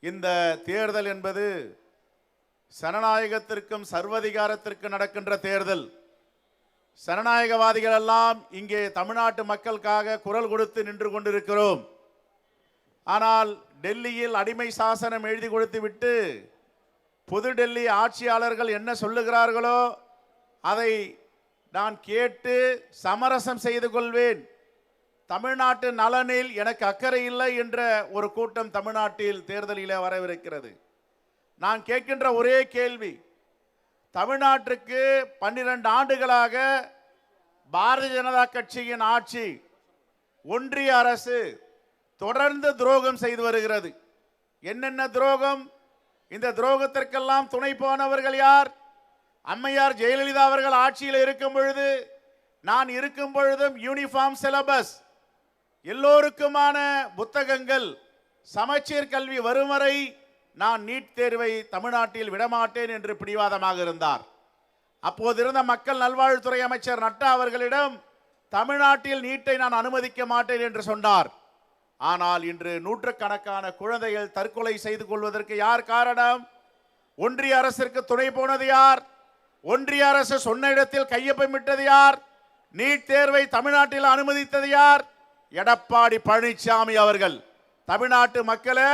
இந்த தேர்தல் என்பது சனநாயகத்திற்கும் சர்வதிகாரத்திற்கும் நடக்கின்ற தேர்தல். சனநாயகவாதிகள் எல்லாம் இங்கே தமிழ்நாட்டு மக்களுக்காக குரல் கொடுத்து நின்று கொண்டிருக்கிறோம். ஆனால் டெல்லியில் அடிமை சாசனம் எழுதி கொடுத்து விட்டு புது டெல்லி ஆட்சியாளர்கள் என்ன சொல்லுகிறார்களோ அதை நான் கேட்டு சமரசம் செய்து கொள்வேன். தமிழ்நாட்டு நலனில் எனக்கு அக்கறை இல்லை என்ற ஒரு கூட்டம் தமிழ்நாட்டில் தேர்தலில் வரவிருக்கிறது. நான் கேட்கின்ற ஒரே கேள்வி, தமிழ்நாட்டிற்கு 12 ஆண்டுகளாக பாரதிய ஜனதா கட்சியின் ஆட்சி, ஒன்றிய அரசு தொடர்ந்து துரோகம் செய்து வருகிறது. என்னென்ன துரோகம்? இந்த துரோகத்திற்கெல்லாம் துணை போனவர்கள் யார்? அம்மையார் ஜெயலலிதா அவர்கள் ஆட்சியில் இருக்கும் பொழுது, நான் இருக்கும் பொழுதும் யூனிஃபார்ம் சிலபஸ், எல்லோருக்குமான புத்தகங்கள், சமச்சீர் கல்வி வரும் வரை நான் நீட் தேர்வை தமிழ்நாட்டில் விடமாட்டேன் என்று பிடிவாதமாக இருந்தார். அப்போது இருந்த மக்கள் நல்வாழ்வுத்துறை அமைச்சர் நட்டா அவர்களிடம் தமிழ்நாட்டில் நீட்டை நான் அனுமதிக்க மாட்டேன் என்று சொன்னார். ஆனால் இன்று நூற்றுக்கணக்கான குழந்தைகள் தற்கொலை செய்து கொள்வதற்கு யார் காரணம்? ஒன்றிய அரசிற்கு துணை போனது யார்? ஒன்றிய அரசு சொன்ன இடத்தில் கையொப்பமிட்டது யார்? நீட் தேர்வை தமிழ்நாட்டில் அனுமதித்தது யார்? எடப்பாடி பழனிசாமி அவர்கள். தமிழ்நாட்டு மக்களே,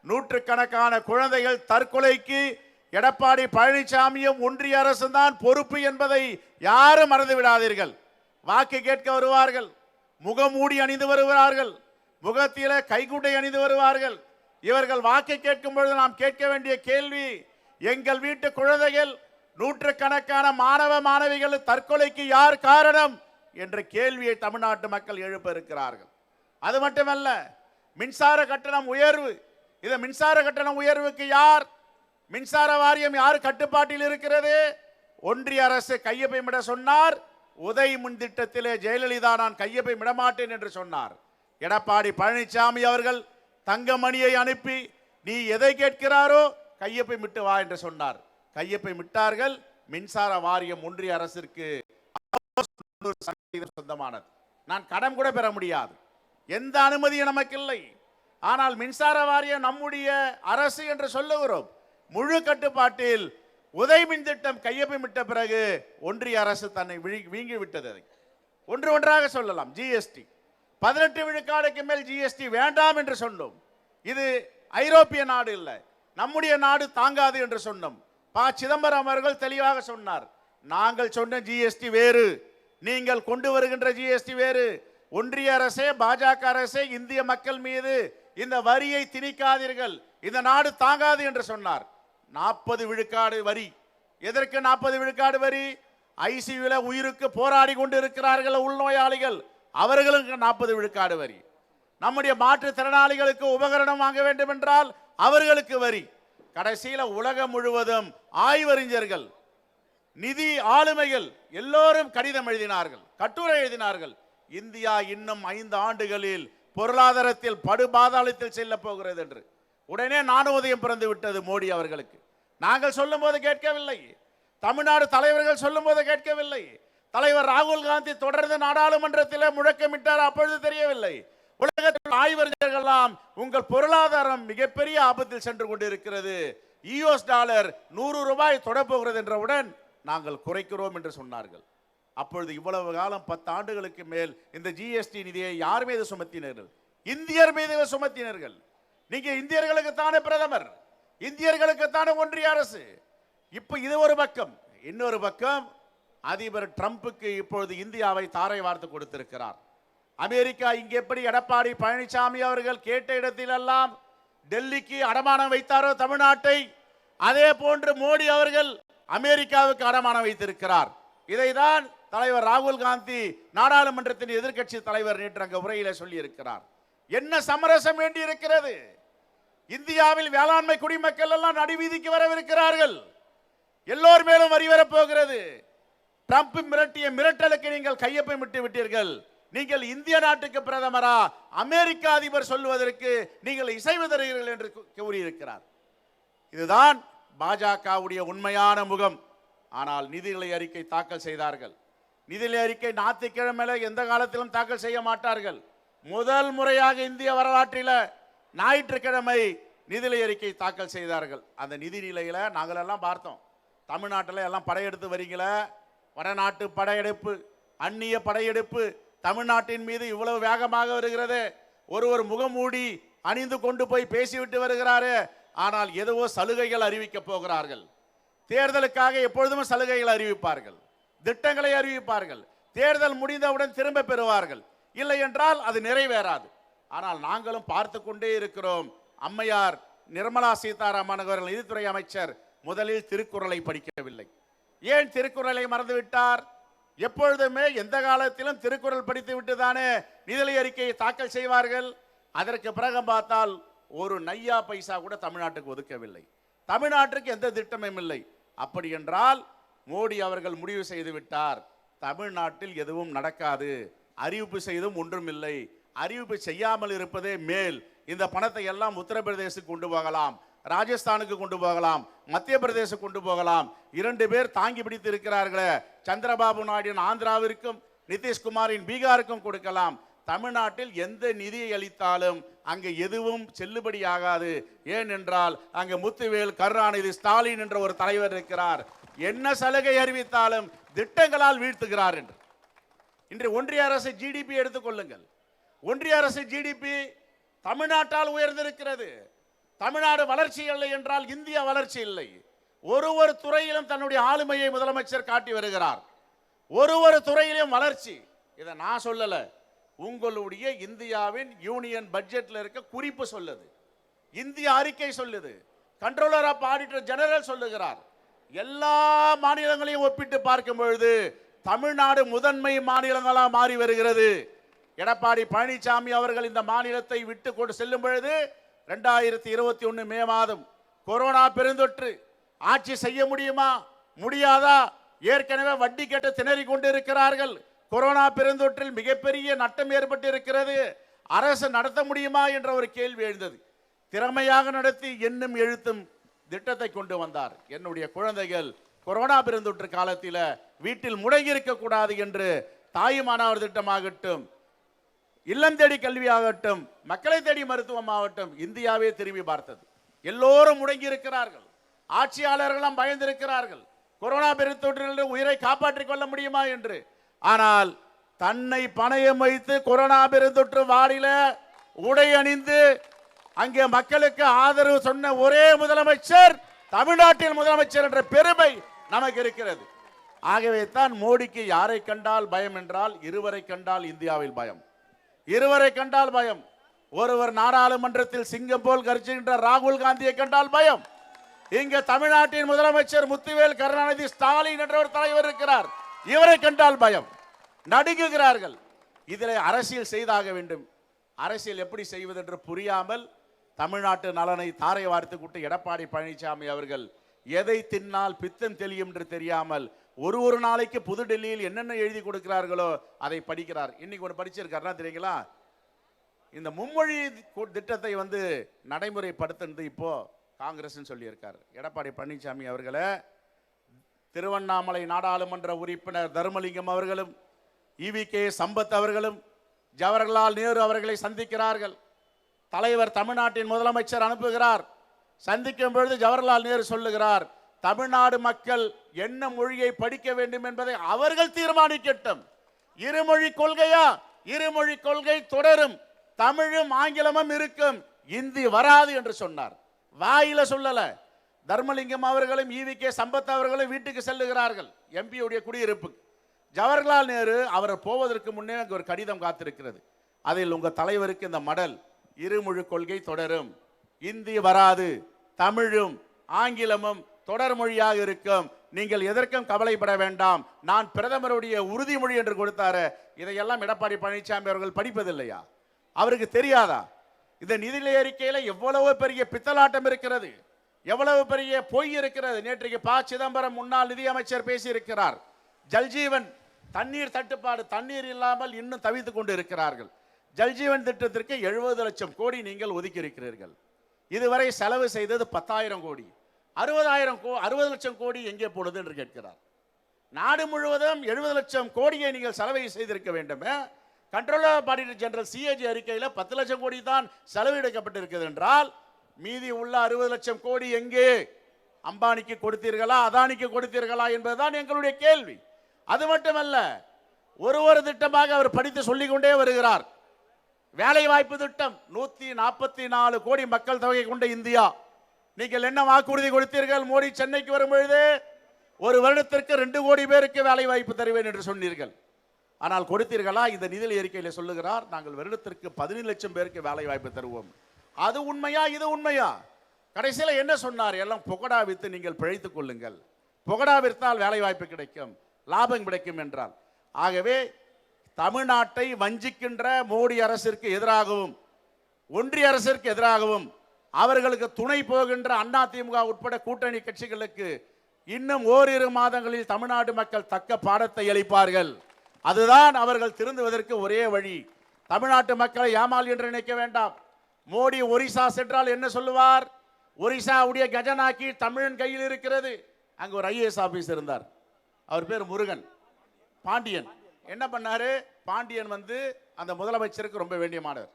நூற்றுக்கணக்கான குழந்தைகள் தற்கொலைக்கு எடப்பாடி பழனிசாமியும் ஒன்றிய அரசு தான் பொறுப்பு என்பதை யாரும் மறந்து விடாதீர்கள். வாக்கு கேட்க வருவார்கள், முகமூடி அணிந்து வருவார்கள், முகத்தில கைகுட்டை அணிந்து வருவார்கள். இவர்கள் வாக்கு கேட்கும் பொழுது நாம் கேட்க வேண்டிய கேள்வி, எங்கள் வீட்டு குழந்தைகள் நூற்றுக்கணக்கான மாணவ மாணவிகள் தற்கொலைக்கு யார் காரணம் என்ற கேள்வியை தமிழ்நாட்டு மக்கள் எழுப்ப இருக்கிறார்கள். அது மட்டுமல்ல, மின்சார கட்டணம் உயர்வு. இந்த மின்சார கட்டணம் உயர்வுக்கு யார்? மின்சார வாரியம் யார் கட்டுப்பாட்டில் இருக்கிறது? ஒன்றிய அரசு கையொப்பமிட சொன்னார். உதய் மின் திட்டத்திலே ஜெயலலிதா நான் கையொப்பமிட மாட்டேன் என்று சொன்னார். எடப்பாடி பழனிசாமி அவர்கள் தங்கமணியை அனுப்பி நீ எதை கேட்கிறாரோ கையொப்பமிட்டு வா என்று சொன்னார். கையொப்பமிட்டார்கள். மின்சார வாரியம் ஒன்றிய அரசிற்கு சொந்தமானது. நான் கடன் கூட பெற முடியாது, எந்த அனுமதியும் நமக்கு இல்லை. ஆனால் மின்சார வாரியம் நம்முடைய அரசு என்று சொல்லுகிறோம். முழு கட்டுப்பாட்டில் உதய் மின் திட்டம் கையொப்பமிட்ட பிறகு ஒன்றிய அரசு தன்னை வீங்கி விட்டது. ஒன்று ஒன்றாக சொல்லலாம். ஜிஎஸ்டி 18 விழுக்காடுக்கு மேல் ஜிஎஸ்டி வேண்டாம் என்று சொன்னோம். இது ஐரோப்பிய நாடு இல்லை, நம்முடைய நாடு தாங்காது என்று சொன்னோம். ப. சிதம்பரம் அவர்கள் தெளிவாக சொன்னார், நாங்கள் சொன்ன ஜிஎஸ்டி வேறு, நீங்கள் கொண்டு வருகின்ற ஜிஎஸ்டி வேறு. ஒன்றிய அரசே, பாஜக அரசே இந்திய மக்கள் மீது இந்த வரியை திணிக்காதீர்கள், இந்த நாடு தாங்காது என்று சொன்னார். 40 விழுக்காடு வரி. எதற்கு 40 விழுக்காடு வரி? ஐசியூல உயிருக்கு போராடி கொண்டு இருக்கிறார்கள் உள்நோயாளிகள், அவர்களுக்கு 40 விழுக்காடு வரி. நம்முடைய மாற்றுத்திறனாளிகளுக்கு உபகரணம் வாங்க வேண்டும் என்றால் அவர்களுக்கு வரி. கடைசியில் உலகம் முழுவதும் ஆய்வறிஞர்கள், நிதி ஆளுமைகள் எல்லோரும் கடிதம் எழுதினார்கள், கட்டுரை எழுதினார்கள். இந்தியா இன்னும் 5 ஆண்டுகளில் பொருளாதாரத்தில் படுபாதாளத்தில் செல்ல போகிறது என்று. உடனே நாணோதயம் பிறந்து விட்டது மோடி அவர்களுக்கு. நாங்கள் சொல்லும் போது கேட்கவில்லை, தமிழ்நாடு தலைவர்கள் சொல்லும் போது கேட்கவில்லை. தலைவர் ராகுல் காந்தி தொடர்ந்து நாடாளுமன்றத்தில் முழக்கமிட்டார், அப்பொழுது தெரியவில்லை. உலகத்தில் ஆய்வறிஞர்கள் எல்லாம் உங்கள் பொருளாதாரம் மிகப்பெரிய ஆபத்தில் சென்று கொண்டிருக்கிறது, யூஎஸ் டாலர் 100 ரூபாய் தொடப்போகிறது என்றவுடன் நாங்கள் குறைக்கிறோம் என்று சொன்னார்கள். அப்பொழுது இவ்வளவு காலம் 10 ஆண்டுகளுக்கு மேல் இந்த ஜிஎஸ்டி நிதியை யார் மீது சுமத்தினர்கள்? இந்தியர் மீது சுமத்தினர்கள். நீங்க இந்தியர்களுக்கு தானே பிரதமர், இந்தியர்களுக்கு தானே ஒன்றிய அரசு. இப்ப இது ஒரு பக்கம். இன்னொரு பக்கம், அதிபர் டிரம்புக்கு இப்பொழுது இந்தியாவை தாரை வார்த்து கொடுத்திருக்கிறார். அமெரிக்கா இங்கே எப்படி எடப்பாடி பழனிசாமி அவர்கள் கேட்ட இடத்திலெல்லாம் டெல்லிக்கு அடமானம் வைத்தாரோ தமிழ்நாட்டை, அதே போன்று மோடி அவர்கள் அமெரிக்காவுக்கு அடமானம் வைத்திருக்கிறார். இதைதான் தலைவர் ராகுல் காந்தி நாடாளுமன்றத்தின் எதிர்க்கட்சி தலைவர் நேற்று அங்க உரையில சொல்லி இருக்கிறார். என்ன சமரசம் வேண்டி இருக்கிறது? இந்தியாவில் வேளாண்மை குடிமக்கள் எல்லாம் நடுவீதிக்கு வரவிருக்கிறார்கள். எல்லோர் மேலும் வரி வரப்போகிறது. ட்ரம்ப் மிரட்டிய மிரட்டலுக்கு நீங்கள் கையொப்பமிட்டு விட்டீர்கள். நீங்கள் இந்திய நாட்டுக்கு பிரதமரா, அமெரிக்க அதிபர் சொல்வதற்கு நீங்கள் இசைவு தருகிறீர்கள் என்று கூறியிருக்கிறார். இதுதான் பாஜகவுடைய உண்மையான முகம். ஆனால் நிதிநிலை அறிக்கை தாக்கல் செய்தார்கள். நிதிநிலை அறிக்கை ஞாயிற்றுக்கிழமை எந்த காலத்திலும் தாக்கல் செய்ய மாட்டார்கள். முதல் முறையாக இந்திய வரலாற்றில் ஞாயிற்றுக்கிழமை நிதிநிலை அறிக்கை தாக்கல் செய்தார்கள். அந்த நிதி நிலையில நாங்களெல்லாம் பார்த்தோம். தமிழ்நாட்டில் எல்லாம் படையெடுத்து வரீங்கள, வடநாட்டு படையெடுப்பு, அந்நிய படையெடுப்பு தமிழ்நாட்டின் மீது இவ்வளவு வேகமாக வருகிறது. ஒருவர் முகமூடி அணிந்து கொண்டு போய் பேசிவிட்டு வருகிறாரு. ஆனால் எதுவோ சலுகைகள் அறிவிக்க போகிறார்கள். தேர்தலுக்காக எப்பொழுதும் சலுகைகள் அறிவிப்பார்கள், திட்டங்களை அறிவிப்பார்கள். தேர்தல் முடிந்தவுடன் திரும்ப பெறுவார்கள். இல்லை என்றால் அது நிறைவேறாது. ஆனால் நாங்களும் பார்த்து கொண்டே இருக்கிறோம். அம்மையார் நிர்மலா சீதாராமன் அவர்கள் நிதித்துறை அமைச்சர் முதலில் திருக்குறளை படிக்கவில்லை. ஏன் திருக்குறளை மறந்துவிட்டார்? எப்பொழுதுமே எந்த காலத்திலும் திருக்குறள் படித்து விட்டுதானே நிதிநிலை அறிக்கையை தாக்கல் செய்வார்கள். அதற்கு பிறகு பார்த்தால் ஒரு நையா பைசா கூட தமிழ்நாட்டுக்கு ஒதுக்கவில்லை. தமிழ்நாட்டுக்கு எந்த திட்டமும் இல்லை. அப்படி என்றால் மோடி அவர்கள் முடிவு செய்து விட்டார், தமிழ்நாட்டில் எதுவும் நடக்காது, அறிவிப்பு செய்தும் ஒன்றும் இல்லை, அறிவிப்பு செய்யாமல் இருப்பதே மேல். இந்த பணத்தை எல்லாம் உத்தரப்பிரதேசத்துக்கு கொண்டு போகலாம், ராஜஸ்தானுக்கு கொண்டு போகலாம், மத்திய பிரதேசம் கொண்டு போகலாம். 2 பேர் தாங்கி பிடித்து இருக்கிறார்களே, சந்திரபாபு நாயுடு ஆந்திராவிற்கும் நிதிஷ்குமாரின் பீகாருக்கும் கொடுக்கலாம். தமிழ்நாட்டில் எந்த நிதியை அளித்தாலும் அங்கு எதுவும் செல்லுபடியாகாது. ஏனென்றால் அங்கு முத்துவேல், கருணாநிதி, ஸ்டாலின் என்ற ஒரு தலைவர் இருக்கிறார். என்ன சலுகை அறிவித்தாலும் திட்டங்களால் வீழ்த்துகிறார் என்று. இன்று ஒன்றிய அரசு ஜிடிபி எடுத்துக்கொள்ளுங்கள். ஒன்றிய அரசு ஜிடிபி தமிழ்நாட்டால் உயர்ந்திருக்கிறது. தமிழ்நாடு வளர்ச்சி இல்லை என்றால் இந்தியா வளர்ச்சி இல்லை. ஒரு துறையிலும் தன்னுடைய ஆளுமையை முதலமைச்சர் காட்டி வருகிறார். ஒரு துறையிலும் வளர்ச்சி. இதை நான் சொல்லல, உங்களுடைய இந்தியாவின் யூனியன் பட்ஜெட்ல இருக்க குறிப்பு சொல்லுது, இந்திய அறிக்கை சொல்லுது, கண்ட்ரோலர் ஆஃப் ஆடிட்டர் ஜெனரல் சொல்லுகிறார். எல்லா மாநிலங்களையும் ஒப்பிட்டு பார்க்கும் பொழுது தமிழ்நாடு முதன்மை மாநிலங்களாக மாறி வருகிறது. எடப்பாடி பழனிசாமி அவர்கள் இந்த மாநிலத்தை விட்டு கொண்டு செல்லும் பொழுது 2021 மே மாதம் கொரோனா பெருந்தொற்று. ஆட்சி செய்ய முடியுமா முடியாதா? ஏற்கனவே வட்டி கேட்டு திணறி கொண்டிருக்கிறார்கள். கொரோனா பெருந்தொற்றில் மிகப்பெரிய நட்டம் ஏற்பட்டு இருக்கிறது. அரசு நடத்த முடியுமா என்ற ஒரு கேள்வி எழுந்தது. திறமையாக நடத்தி எண்ணும் எழுத்தும் திட்டத்தை கொண்டு வந்தார். என்னுடைய குழந்தைகள் கொரோனா பெருந்தொற்று காலத்தில் வீட்டில் முடங்கி இருக்கக்கூடாது என்று தாயுமானவர் திட்டமாகட்டும், இல்லம் தேடி கல்வியாகட்டும், மக்களை தேடி மருத்துவம் ஆகட்டும், இந்தியாவே திரும்பி பார்த்தது. எல்லோரும் முடங்கி இருக்கிறார்கள். ஆட்சியாளர்களும் பயந்திருக்கிறார்கள், கொரோனா பெருந்தொற்றில் உயிரை காப்பாற்றிக் கொள்ள முடியுமா என்று. ஆனால் தன்னை பணயம் வைத்து கொரோனா பெருந்தொற்று வாடில உடை அணிந்து அங்கே மக்களுக்கு ஆதரவு சொன்ன ஒரே முதலமைச்சர் தமிழ்நாட்டின் முதலமைச்சர் என்ற பெருமை நமக்கு இருக்கிறது. ஆகவே தான் மோடிக்கு யாரை கண்டால் பயம் என்றால் இருவரை கண்டால் இந்தியாவில் பயம். இருவரை கண்டால் பயம். ஒருவர் நாடாளுமன்றத்தில் சிங்கம் போல் கர்ஜிக்கின்ற ராகுல் காந்தியை கண்டால் பயம். இங்க தமிழ்நாட்டின் முதலமைச்சர் முத்துவேல், கருணாநிதி, ஸ்டாலின் என்ற ஒரு தலைவர் இருக்கிறார். இவரை கண்டால் பயம், நடுங்குகிறார்கள். இதில் அரசியல் செய்தாக வேண்டும். அரசியல் எப்படி செய்வது என்று புரியாமல் தமிழ்நாட்டு நலனை தாரை வார்த்துக்கிட்டு எடப்பாடி பழனிசாமி அவர்கள் எதை தின்னால் பித்தம் தெளியும் என்று தெரியாமல் ஒரு நாளைக்கு புதுடெல்லியில் என்னென்ன எழுதி கொடுக்கிறார்களோ அதை படிக்கிறார். இன்னைக்கு ஒன்று படிச்சிருக்காருன்னா தெரியுங்களா, இந்த மும்மொழி திட்டத்தை நடைமுறைப்படுத்துறது இப்போ காங்கிரஸ் சொல்லியிருக்கார். எடப்பாடி பழனிசாமி அவர்களை திருவண்ணாமலை நாடாளுமன்ற உறுப்பினர் தர்மலிங்கம் அவர்களும் EVK சம்பத் அவர்களும் ஜவஹர்லால் நேரு அவர்களை சந்திக்கிறார்கள். தலைவர் தமிழ்நாட்டின் முதலமைச்சர் அனுப்புகிறார். சந்திக்கும் பொழுது ஜவஹர்லால் நேரு சொல்லுகிறார், தமிழ்நாடு மக்கள் என்ன மொழியை படிக்க வேண்டும் என்பதை அவர்கள் தீர்மானிக்கட்டும். இருமொழி கொள்கையா? இருமொழி கொள்கை தொடரும், தமிழும் ஆங்கிலமும் இருக்கும், இந்தி வராது என்று சொன்னார். வாயில சொல்லல. தர்மலிங்கம் அவர்களும் EVK சம்பத் அவர்களும் வீட்டுக்கு செல்லுகிறார்கள், எம்பியுடைய குடியிருப்பு. ஜவஹர்லால் நேரு அவர் போவதற்கு முன்னே ஒரு கடிதம் காத்திருக்கிறது. அதில் உங்க தலைவருக்கு இந்த மடல், இருமொழி கொள்கை தொடரும், இந்தி வராது, தமிழும் ஆங்கிலமும் தொடர் மொழியாக இருக்கும், நீங்கள் எதற்கும் கவலைப்பட வேண்டாம், நான் பிரதமருடைய உறுதிமொழி என்று கொடுத்தாரு. இதையெல்லாம் எடப்பாடி பழனிசாமி அவர்கள் படிப்பதில்லையா? அவருக்கு தெரியாதா? இந்த நிதிநிலை அறிக்கையில எவ்வளவு பெரிய பித்தலாட்டம் இருக்கிறது, எவ்வளவு பெரிய பொய் இருக்கிறது. நேற்றைக்கு ப. சிதம்பரம் முன்னாள் நிதியமைச்சர் பேசியிருக்கிறார். ஜல்ஜீவன் தண்ணீர் தட்டுப்பாடு, தண்ணீர் இல்லாமல் இன்னும் தவித்துக் கொண்டு இருக்கிறார்கள். ஜல்ஜீவன் திட்டத்திற்கு 70 லட்சம் கோடி நீங்கள் ஒதுக்கி இருக்கிறீர்கள். இதுவரை செலவு செய்தது 10,000 கோடி. 60 லட்சம் கோடி எங்கே போடுது என்று கேட்கிறார். நாடு முழுவதும் 70 லட்சம் கோடியை நீங்கள் செலவை செய்திருக்க வேண்டும். Controller of auditor general CAG அறிக்கையில் 10 லட்சம் கோடி தான் செலவிடப்பட்டிருக்கிறது என்றால் மீதி உள்ள 60 லட்சம் கோடி எங்கே? அம்பானிக்கு கொடுத்தீர்களா, அதானிக்கு கொடுத்தீர்களா என்பதுதான் எங்களுடைய கேள்வி. அது மட்டுமல்ல, ஒரு திட்டமாக அவர் படித்து சொல்லிக் கொண்டே வருகிறார். வேலை வாய்ப்பு திட்டம் 144 கோடி மக்கள் தொகை கொண்ட இந்தியா. நீங்கள் என்ன வாக்குறுதி கொடுத்தீர்கள்? மோடி சென்னைக்கு வரும் பொழுது ஒரு வருடத்திற்கு 2 கோடி பேருக்கு வேலை வாய்ப்பு தருவேன் என்று சொன்னீர்கள். ஆனால் கொடுத்தீர்களா? இந்த நிதி அறிக்கையில் சொல்லுகிறார், நாங்கள் வருடத்திற்கு 15 லட்சம் பேருக்கு வேலை வாய்ப்பு தருவோம். அது உண்மையா? இது உண்மையா? கடைசியில் என்ன சொன்னார்? எல்லாம் புகடா வித்து நீங்கள் பிழைத்துக் கொள்ளுங்கள், புகடா விற்றால் வேலை வாய்ப்பு கிடைக்கும், லாபம் கிடைக்கும் என்றால். ஆகவே தமிழ்நாட்டை வஞ்சிக்கின்ற மோடி அரசிற்கு எதிராகவும் ஒன்றிய அரசிற்கு எதிராகவும் அவர்களுக்கு துணை போகின்ற அதிமுக உட்பட கூட்டணி கட்சிகளுக்கு இன்னும் ஓரிரு மாதங்களில் தமிழ்நாடு மக்கள் தக்க பாடத்தை அளிப்பார்கள். அதுதான் அவர்கள் திருந்துவதற்கு ஒரே வழி. தமிழ்நாட்டு மக்களை ஏமாள் என்று நினைக்க வேண்டாம். மோடி ஒரிசா சென்றால் என்ன சொல்லுவார்? ஒரிசாவுடைய கஜனாக்கி தமிழன் கையில் இருக்கிறது. அங்க ஒரு ஐஏஎஸ் ஆபீசர் இருந்தார், அவர் பேர் முருகன் பாண்டியன். என்ன பண்ணாரு? பாண்டியன் அந்த முதலமைச்சருக்கு ரொம்ப வேண்டியமானவர்,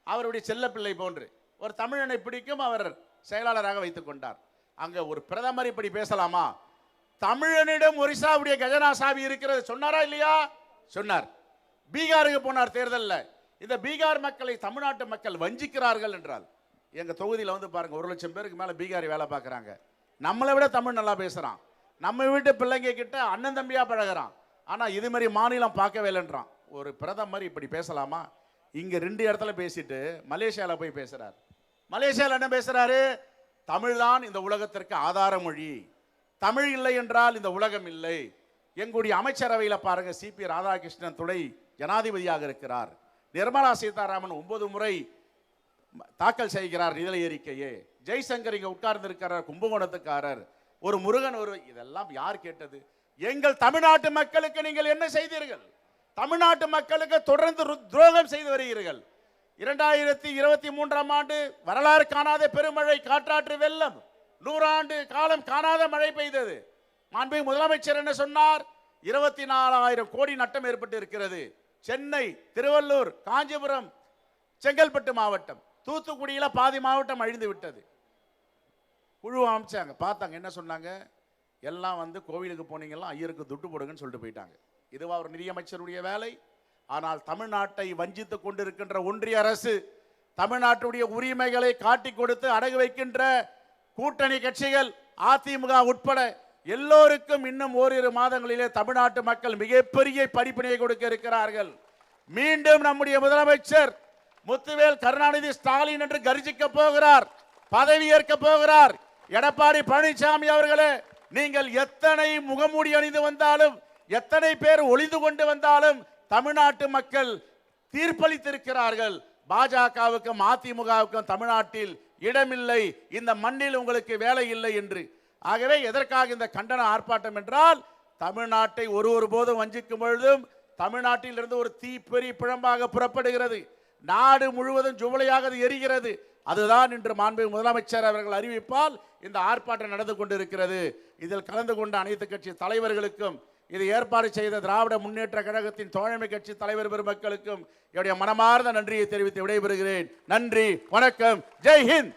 அவருடைய செல்ல பிள்ளை போன்று. ஒரு தமிழனை பிடிக்கும், அவர் செயலாளராக வைத்துக் கொண்டார். அங்க ஒரு பிரதமர் இப்படி பேசலாமா? தமிழனிடம் ஒரிசாவுடைய கஜனா சாவி இருக்கிறது சொன்னாரா இல்லையா? சொன்னார். பீகாருக்கு போனார் தேர்தலில். இந்த பீகார் மக்களை தமிழ்நாட்டு மக்கள் வஞ்சிக்கிறார்கள் என்றால், எங்க தொகுதியில் பாருங்க, 1 லட்சம் பேருக்கு மேல பீகாரி வேலை பார்க்குறாங்க. நம்மளை விட தமிழ் நல்லா பேசுறான், நம்ம வீட்டு பிள்ளைங்க கிட்ட அண்ணன் தம்பியா பழகிறான். ஆனா இது மாதிரி மாநிலம் பார்க்கவே இல்லைன்றான். ஒரு பிரதமர் இப்படி பேசலாமா? இங்க 2 இடத்துல பேசிட்டு மலேசியால போய் பேசுறார். மலேசியால என்ன பேசுறாரு? தமிழ் தான் இந்த உலகத்திற்கு ஆதார மொழி, தமிழ் இல்லை என்றால் இந்த உலகம் இல்லை. எங்களுடைய அமைச்சரவையில் பாருங்க, சிபி ராதாகிருஷ்ணன் துணை ஜனாதிபதியாக இருக்கிறார். நிர்மலா சீதாராமன் 9 முறை தாக்கல் செய்கிறார் நிதி அறிக்கையே. ஜெய்சங்கர் இங்க உட்கார்ந்து இருக்கிறார், கும்பகோணத்துக்காரர். ஒரு முருகன் இதெல்லாம் யார் கேட்டது? எங்கள் தமிழ்நாட்டு மக்களுக்கு நீங்கள் என்ன செய்தீர்கள்? தமிழ்நாட்டு மக்களுக்கு தொடர்ந்து துரோகம் செய்து வருகிறீர்கள். 2023ஆம் ஆண்டு வரலாறு காணாத பெருமழை, காற்றாற்று வெள்ளம், 100 ஆண்டு காலம் காணாத மழை பெய்தது. மாண்புமிகு முதலமைச்சர் என்ன சொன்னார்? 24,000 கோடி நட்டம் ஏற்பட்டு இருக்கிறது. சென்னை, திருவள்ளூர், காஞ்சிபுரம், செங்கல்பட்டு மாவட்டம், தூத்துக்குடியில பாதி மாவட்டம் அழிந்து விட்டது. குழு அமைச்சாங்க, பார்த்தாங்க, என்ன சொன்னாங்க? எல்லாம் கோவிலுக்கு போனீங்கலாம் ஐயருக்கு துட்டு போடுங்கன்னு சொல்லிட்டு போயிட்டாங்க. இதுவா ஒரு நிதியமைச்சருடைய வேலை? ஆனால் தமிழ்நாட்டை வஞ்சித்துக் கொண்டிருக்கின்ற ஒன்றிய அரசு, தமிழ்நாட்டுடைய உரிமைகளை காட்டி கொடுத்து அடகு வைக்கின்ற கூட்டணி கட்சிகள், அதிமுக உட்பட எல்லோருக்கும் இன்னும் ஓரிரு மாதங்களிலே தமிழ்நாட்டு மக்கள் மிகப்பெரிய படிப்பினையை கொடுக்க இருக்கிறார்கள். மீண்டும் நம்முடைய முதலமைச்சர் முத்துவேல் கருணாநிதி ஸ்டாலின் என்று கர்ஜிக்க போகிறார், பதவி ஏற்க போகிறார். எடப்பாடி பழனிசாமி அவர்களே, நீங்கள் எத்தனை முகமூடி அணிந்து வந்தாலும், எத்தனை பேர் ஒளிந்து கொண்டு வந்தாலும் தமிழ்நாட்டு மக்கள் தீர்ப்பளித்திருக்கிறார்கள். பாஜகவுக்கும் அதிமுகவுக்கும் தமிழ்நாட்டில் இடமில்லை, இந்த மண்ணில் உங்களுக்கு வேலை இல்லை என்று. ஆகவே எதற்காக இந்த கண்டன ஆர்ப்பாட்டம் என்றால், தமிழ்நாட்டை ஒருபோதும் வஞ்சிக்கும் பொழுதும் தமிழ்நாட்டில் இருந்து ஒரு தீப்பெரிய பிழம்பாக புறப்படுகிறது, நாடு முழுவதும் ஜுவலையாக எரிகிறது. அதுதான் இன்று மாண்புமிகு முதலமைச்சர் அவர்கள் அறிவிப்பால் இந்த ஆர்ப்பாட்டம் நடந்து கொண்டிருக்கிறது. இதில் கலந்து கொண்ட அனைத்து கட்சி தலைவர்களுக்கும், இதை ஏற்பாடு செய்த திராவிட முன்னேற்ற கழகத்தின் தோழமை கட்சி தலைவர் பெருமக்களுக்கும் என்னுடைய மனமார்ந்த நன்றியை தெரிவித்து விடைபெறுகிறேன். நன்றி, வணக்கம், ஜெய் ஹிந்த்.